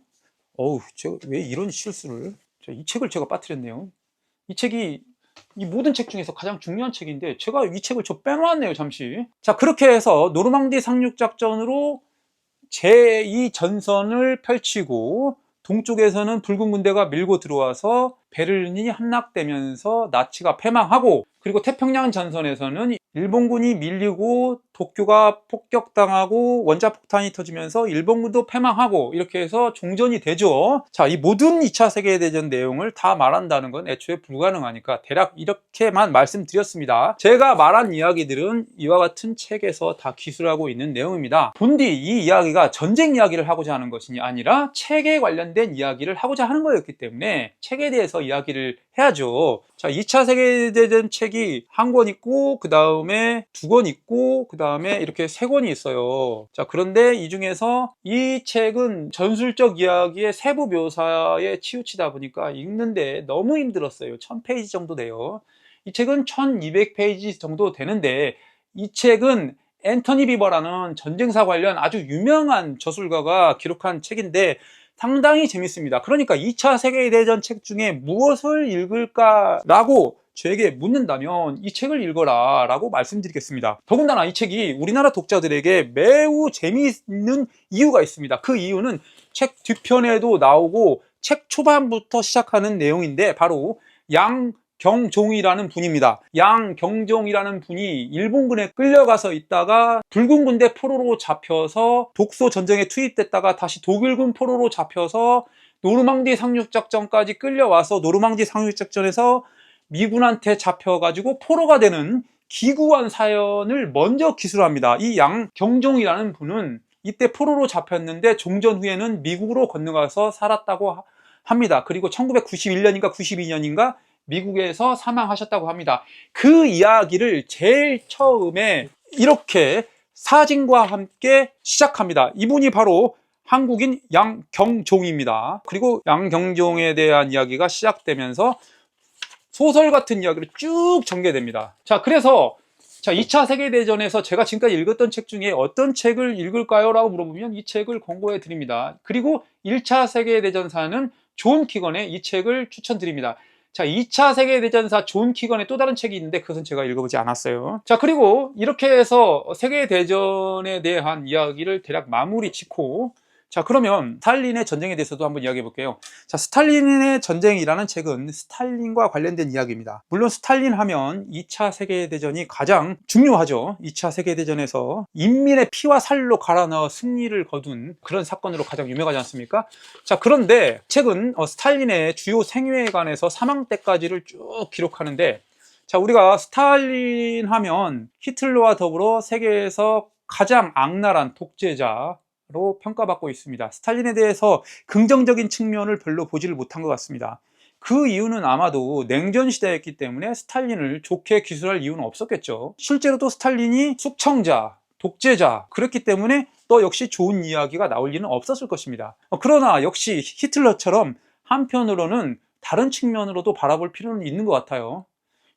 제가 왜 이런 실수를. 이 책을 제가 빠뜨렸네요. 이 책이 이 모든 책 중에서 가장 중요한 책인데 제가 이 책을 빼놓았네요, 잠시. 자, 그렇게 해서 노르망디 상륙작전으로 제2전선을 펼치고, 동쪽에서는 붉은 군대가 밀고 들어와서 베를린이 함락되면서 나치가 패망하고, 그리고 태평양 전선에서는 일본군이 밀리고 도쿄가 폭격당하고 원자폭탄이 터지면서 일본군도 패망하고, 이렇게 해서 종전이 되죠. 자, 이 모든 2차 세계대전 내용을 다 말한다는 건 애초에 불가능하니까 대략 이렇게만 말씀드렸습니다. 제가 말한 이야기들은 이와 같은 책에서 다 기술하고 있는 내용입니다. 본디 이 이야기가 전쟁 이야기를 하고자 하는 것이 아니라 책에 관련된 이야기를 하고자 하는 거였기 때문에 책에 대해서 이야기를 해야죠. 자, 2차 세계대전 책이 한 권 있고, 그 다음에 2권 있고, 그 다음에 이렇게 3권이 있어요. 자, 그런데 이 중에서 이 책은 전술적 이야기의 세부 묘사에 치우치다 보니까 읽는데 너무 힘들었어요. 1000페이지 정도 돼요. 이 책은 1200페이지 정도 되는데, 이 책은 앤토니 비버라는 전쟁사 관련 아주 유명한 저술가가 기록한 책인데 상당히 재밌습니다. 그러니까 2차 세계대전 책 중에 무엇을 읽을까라고 저에게 묻는다면 이 책을 읽어라 라고 말씀드리겠습니다. 더군다나 이 책이 우리나라 독자들에게 매우 재미있는 이유가 있습니다. 그 이유는 책 뒤편에도 나오고 책 초반부터 시작하는 내용인데, 바로 양경종이라는 분입니다. 양경종이라는 분이 일본군에 끌려가서 있다가 붉은 군대 포로로 잡혀서 독소 전쟁에 투입됐다가 다시 독일군 포로로 잡혀서 노르망디 상륙작전까지 끌려와서 노르망디 상륙작전에서 미군한테 잡혀가지고 포로가 되는 기구한 사연을 먼저 기술합니다. 이 양경종이라는 분은 이때 포로로 잡혔는데 종전 후에는 미국으로 건너가서 살았다고 합니다. 그리고 1991년인가 92년인가 미국에서 사망하셨다고 합니다. 그 이야기를 제일 처음에 이렇게 사진과 함께 시작합니다. 이분이 바로 한국인 양경종입니다. 그리고 양경종에 대한 이야기가 시작되면서 소설 같은 이야기를 쭉 전개됩니다. 자, 그래서 2차 세계대전에서 제가 지금까지 읽었던 책 중에 어떤 책을 읽을까요? 라고 물어보면 이 책을 권고해 드립니다. 그리고 1차 세계대전사는 존 키건의 이 책을 추천드립니다. 자, 2차 세계대전사 존 키건의 또 다른 책이 있는데 그것은 제가 읽어보지 않았어요. 자, 그리고 이렇게 해서 세계대전에 대한 이야기를 대략 마무리 짓고, 자, 그러면 스탈린의 전쟁에 대해서도 한번 이야기해 볼게요. 자, 스탈린의 전쟁이라는 책은 스탈린과 관련된 이야기입니다. 물론 스탈린 하면 2차 세계대전이 가장 중요하죠. 2차 세계대전에서 인민의 피와 살로 갈아 넣어 승리를 거둔 그런 사건으로 가장 유명하지 않습니까? 자, 그런데 책은 스탈린의 주요 생애에 관해서 사망 때까지를 쭉 기록하는데, 자, 우리가 스탈린 하면 히틀러와 더불어 세계에서 가장 악랄한 독재자 로 평가받고 있습니다. 스탈린에 대해서 긍정적인 측면을 별로 보지를 못한 것 같습니다. 그 이유는 아마도 냉전 시대였기 때문에 스탈린을 좋게 기술할 이유는 없었겠죠. 실제로도 스탈린이 숙청자, 독재자 그랬기 때문에 또 역시 좋은 이야기가 나올 리는 없었을 것입니다. 그러나 역시 히틀러처럼 한편으로는 다른 측면으로도 바라볼 필요는 있는 것 같아요.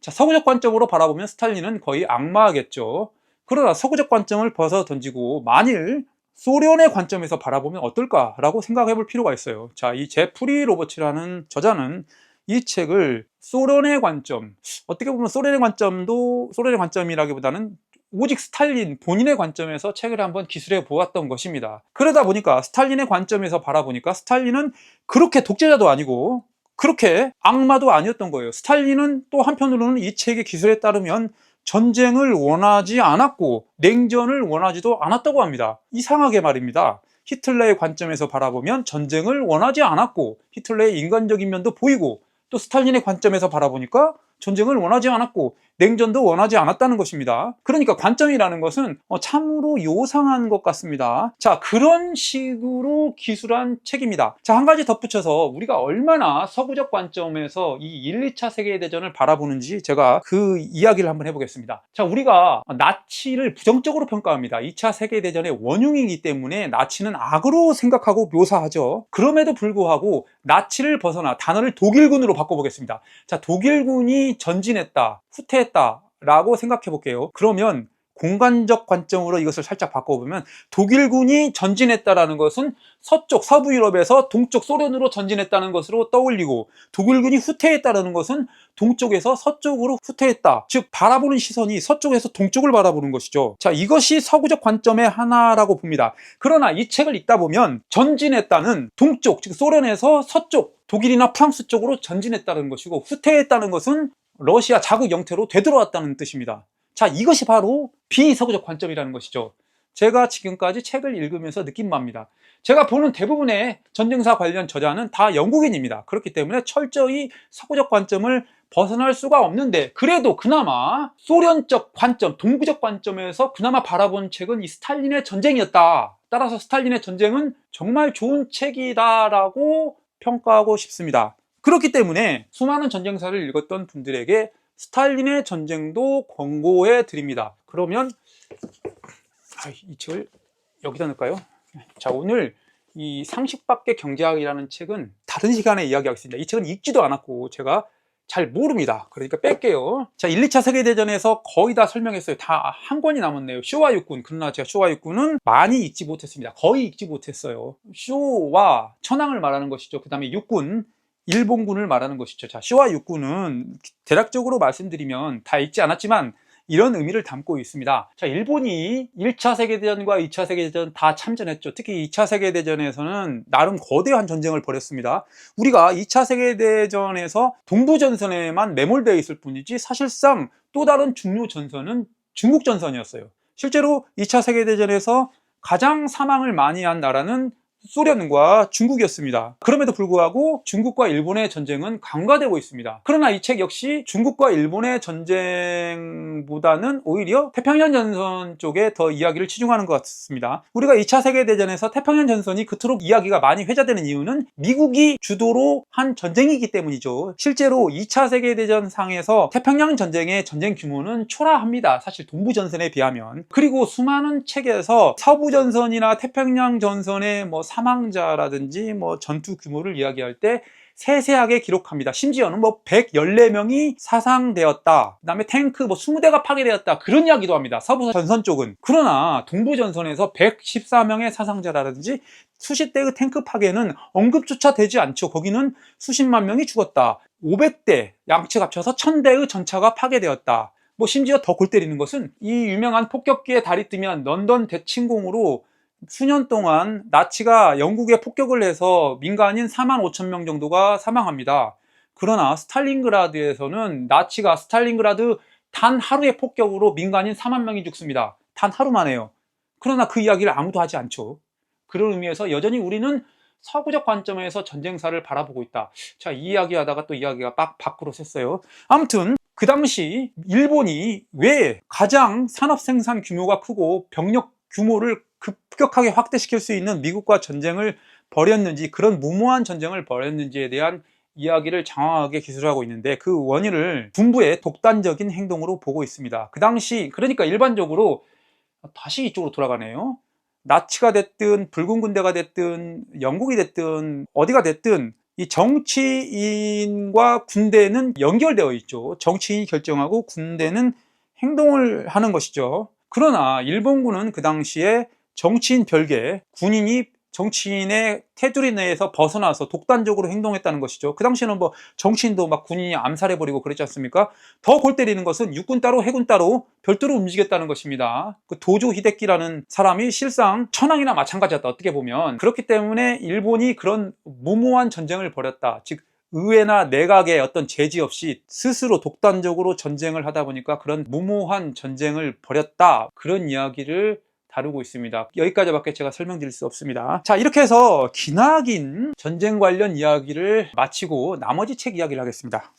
자, 서구적 관점으로 바라보면 스탈린은 거의 악마겠죠. 그러나 서구적 관점을 벗어 던지고 만일 소련의 관점에서 바라보면 어떨까라고 생각해 볼 필요가 있어요. 자, 이 제프리 로버츠라는 저자는 이 책을 소련의 관점, 어떻게 보면 소련의 관점도 소련의 관점이라기보다는 오직 스탈린 본인의 관점에서 책을 한번 기술해 보았던 것입니다. 그러다 보니까 스탈린의 관점에서 바라보니까 스탈린은 그렇게 독재자도 아니고 그렇게 악마도 아니었던 거예요. 스탈린은 또 한편으로는 이 책의 기술에 따르면 전쟁을 원하지 않았고 냉전을 원하지도 않았다고 합니다. 이상하게 말입니다. 히틀러의 관점에서 바라보면 전쟁을 원하지 않았고 히틀러의 인간적인 면도 보이고, 또 스탈린의 관점에서 바라보니까 전쟁을 원하지 않았고 냉전도 원하지 않았다는 것입니다. 그러니까 관점이라는 것은 참으로 요상한 것 같습니다. 자, 그런 식으로 기술한 책입니다. 자, 한 가지 덧붙여서 우리가 얼마나 서구적 관점에서 이 1, 2차 세계대전을 바라보는지 제가 그 이야기를 한번 해보겠습니다. 자, 우리가 나치를 부정적으로 평가합니다. 2차 세계대전의 원흉이기 때문에 나치는 악으로 생각하고 묘사하죠. 그럼에도 불구하고 나치를 벗어나 단어를 독일군으로 바꿔보겠습니다. 자, 독일군이 전진했다, 후퇴했다 라고 생각해 볼게요. 그러면 공간적 관점으로 이것을 살짝 바꿔보면 독일군이 전진했다라는 것은 서쪽 서부 유럽에서 동쪽 소련으로 전진했다는 것으로 떠올리고, 독일군이 후퇴했다라는 것은 동쪽에서 서쪽으로 후퇴했다, 즉 바라보는 시선이 서쪽에서 동쪽을 바라보는 것이죠. 자, 이것이 서구적 관점의 하나라고 봅니다. 그러나 이 책을 읽다 보면 전진했다는 동쪽, 즉 소련에서 서쪽 독일이나 프랑스 쪽으로 전진했다는 것이고, 후퇴했다는 것은 러시아 자국 영토로 되돌아왔다는 뜻입니다. 자, 이것이 바로 비서구적 관점이라는 것이죠. 제가 지금까지 책을 읽으면서 느낀 바입니다. 제가 보는 대부분의 전쟁사 관련 저자는 다 영국인입니다. 그렇기 때문에 철저히 서구적 관점을 벗어날 수가 없는데, 그래도 그나마 소련적 관점, 동구적 관점에서 그나마 바라본 책은 이 스탈린의 전쟁이었다. 따라서 스탈린의 전쟁은 정말 좋은 책이다라고 평가하고 싶습니다. 그렇기 때문에 수많은 전쟁사를 읽었던 분들에게 스탈린의 전쟁도 권고해 드립니다. 그러면 이 책을 여기다 넣을까요? 자, 오늘 이 상식밖의 경제학이라는 책은 다른 시간에 이야기하겠습니다. 이 책은 읽지도 않았고 제가 잘 모릅니다. 그러니까 뺄게요. 자, 1, 2차 세계대전에서 거의 다 설명했어요. 다 한 권이 남았네요. 쇼와 육군. 그러나 제가 쇼와 육군은 많이 읽지 못했습니다. 거의 읽지 못했어요. 쇼와 천황을 말하는 것이죠. 그 다음에 육군, 일본군을 말하는 것이죠. 자, 쇼와 육군은 대략적으로 말씀드리면 다 읽지 않았지만 이런 의미를 담고 있습니다. 자, 일본이 1차 세계대전과 2차 세계대전 다 참전했죠. 특히 2차 세계대전에서는 나름 거대한 전쟁을 벌였습니다. 우리가 2차 세계대전에서 동부전선에만 매몰되어 있을 뿐이지 사실상 또 다른 중요 전선은 중국전선이었어요. 실제로 2차 세계대전에서 가장 사망을 많이 한 나라는 소련과 중국이었습니다. 그럼에도 불구하고 중국과 일본의 전쟁은 강화되고 있습니다. 그러나 이 책 역시 중국과 일본의 전쟁보다는 오히려 태평양 전선 쪽에 더 이야기를 치중하는 것 같습니다. 우리가 2차 세계대전에서 태평양 전선이 그토록 이야기가 많이 회자되는 이유는 미국이 주도로 한 전쟁이기 때문이죠. 실제로 2차 세계대전 상에서 태평양 전쟁의 전쟁 규모는 초라합니다. 사실 동부전선에 비하면. 그리고 수많은 책에서 서부전선이나 태평양 전선의 사망자라든지 전투 규모를 이야기할 때 세세하게 기록합니다. 심지어는 114명이 사상되었다, 그 다음에 탱크 20대가 파괴되었다, 그런 이야기도 합니다. 서부 전선 쪽은. 그러나 동부 전선에서 114명의 사상자라든지 수십 대의 탱크 파괴는 언급조차 되지 않죠. 거기는 수십만 명이 죽었다, 500대 양측 합쳐서 1000대의 전차가 파괴되었다. 심지어 더 골 때리는 것은 이 유명한 폭격기의 달이 뜨면 런던 대침공으로 수년 동안 나치가 영국에 폭격을 해서 민간인 45,000명 정도가 사망합니다. 그러나 스탈린그라드에서는 나치가 스탈린그라드 단 하루의 폭격으로 민간인 4만 명이 죽습니다. 단 하루만에요. 그러나 그 이야기를 아무도 하지 않죠. 그런 의미에서 여전히 우리는 서구적 관점에서 전쟁사를 바라보고 있다. 자, 이 이야기 하다가 또 이야기가 밖으로 샜어요. 아무튼 그 당시 일본이 왜 가장 산업 생산 규모가 크고 병력 규모를 급격하게 확대시킬 수 있는 미국과 전쟁을 벌였는지, 그런 무모한 전쟁을 벌였는지에 대한 이야기를 장황하게 기술하고 있는데, 그 원인을 군부의 독단적인 행동으로 보고 있습니다. 그 당시, 그러니까 일반적으로 다시 이쪽으로 돌아가네요. 나치가 됐든 붉은 군대가 됐든 영국이 됐든 어디가 됐든 이 정치인과 군대는 연결되어 있죠. 정치인이 결정하고 군대는 행동을 하는 것이죠. 그러나 일본군은 그 당시에 정치인 별개, 군인이 정치인의 테두리 내에서 벗어나서 독단적으로 행동했다는 것이죠. 그 당시에는 정치인도 군인이 암살해버리고 그랬지 않습니까? 더 골 때리는 것은 육군 따로 해군 따로 별도로 움직였다는 것입니다. 그 도조 히데키라는 사람이 실상 천황이나 마찬가지였다, 어떻게 보면. 그렇기 때문에 일본이 그런 무모한 전쟁을 벌였다, 즉 의회나 내각의 어떤 제지 없이 스스로 독단적으로 전쟁을 하다 보니까 그런 무모한 전쟁을 벌였다, 그런 이야기를 다루고 있습니다. 여기까지밖에 제가 설명드릴 수 없습니다. 자, 이렇게 해서 기나긴 전쟁 관련 이야기를 마치고 나머지 책 이야기를 하겠습니다.